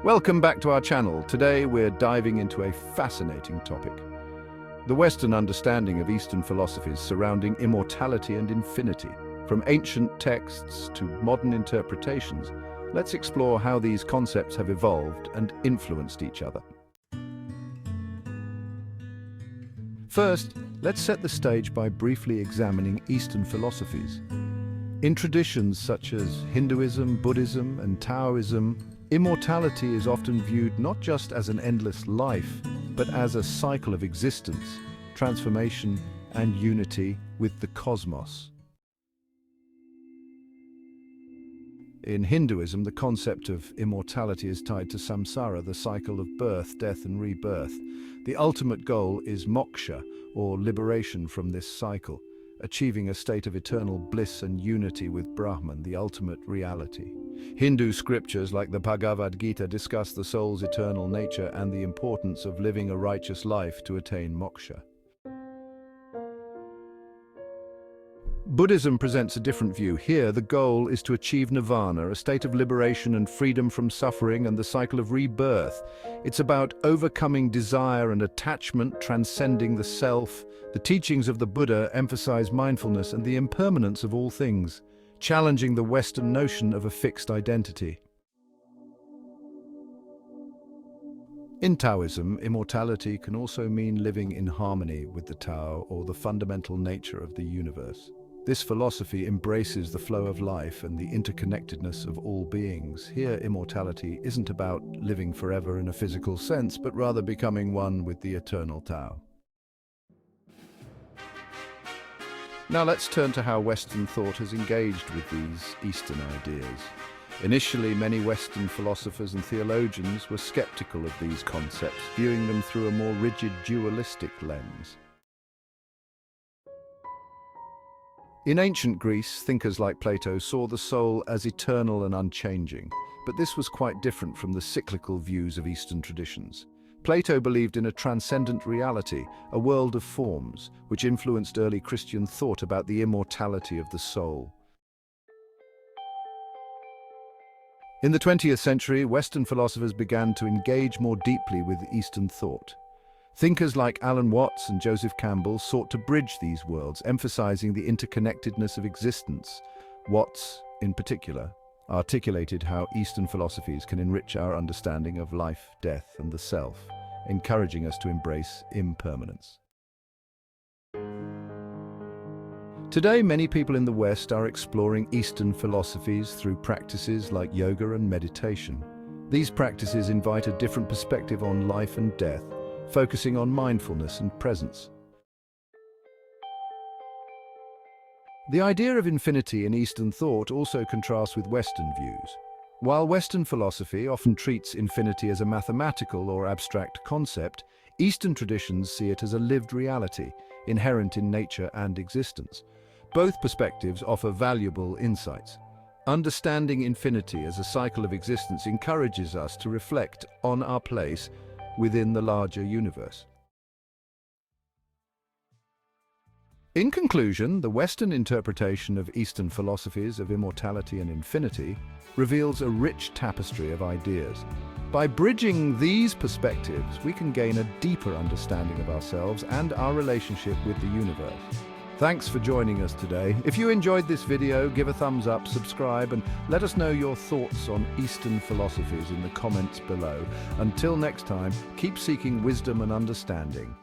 Welcome back to our channel. Today we're diving into a fascinating topic. The Western understanding of Eastern philosophies surrounding immortality and infinity. From ancient texts to modern interpretations, let's explore how these concepts have evolved and influenced each other. First, let's set the stage by briefly examining Eastern philosophies. In traditions such as Hinduism, Buddhism, and Taoism, immortality is often viewed not just as an endless life, but as a cycle of existence, transformation, and unity with the cosmos. In Hinduism, the concept of immortality is tied to samsara, the cycle of birth, death, and rebirth. The ultimate goal is moksha, or liberation from this cycle, achieving a state of eternal bliss and unity with Brahman, the ultimate reality. Hindu scriptures like the Bhagavad Gita discuss the soul's eternal nature and the importance of living a righteous life to attain moksha. Buddhism presents a different view. Here, the goal is to achieve nirvana, a state of liberation and freedom from suffering and the cycle of rebirth. It's about overcoming desire and attachment, transcending the self. The teachings of the Buddha emphasize mindfulness and the impermanence of all things, challenging the Western notion of a fixed identity. In Taoism, immortality can also mean living in harmony with the Tao, or the fundamental nature of the universe. This philosophy embraces the flow of life and the interconnectedness of all beings. Here, immortality isn't about living forever in a physical sense, but rather becoming one with the eternal Tao. Now let's turn to how Western thought has engaged with these Eastern ideas. Initially, many Western philosophers and theologians were skeptical of these concepts, viewing them through a more rigid, dualistic lens. In ancient Greece, thinkers like Plato saw the soul as eternal and unchanging, but this was quite different from the cyclical views of Eastern traditions. Plato believed in a transcendent reality, a world of forms, which influenced early Christian thought about the immortality of the soul. In the 20th century, Western philosophers began to engage more deeply with Eastern thought. Thinkers like Alan Watts and Joseph Campbell sought to bridge these worlds, emphasizing the interconnectedness of existence. Watts, in particular, articulated how Eastern philosophies can enrich our understanding of life, death, and the self, encouraging us to embrace impermanence. Today, many people in the West are exploring Eastern philosophies through practices like yoga and meditation. These practices invite a different perspective on life and death, focusing on mindfulness and presence. The idea of infinity in Eastern thought also contrasts with Western views. While Western philosophy often treats infinity as a mathematical or abstract concept, Eastern traditions see it as a lived reality, inherent in nature and existence. Both perspectives offer valuable insights. Understanding infinity as a cycle of existence encourages us to reflect on our place within the larger universe. In conclusion, the Western interpretation of Eastern philosophies of immortality and infinity reveals a rich tapestry of ideas. By bridging these perspectives, we can gain a deeper understanding of ourselves and our relationship with the universe. Thanks for joining us today. If you enjoyed this video, give a thumbs up, subscribe, and let us know your thoughts on Eastern philosophies in the comments below. Until next time, keep seeking wisdom and understanding.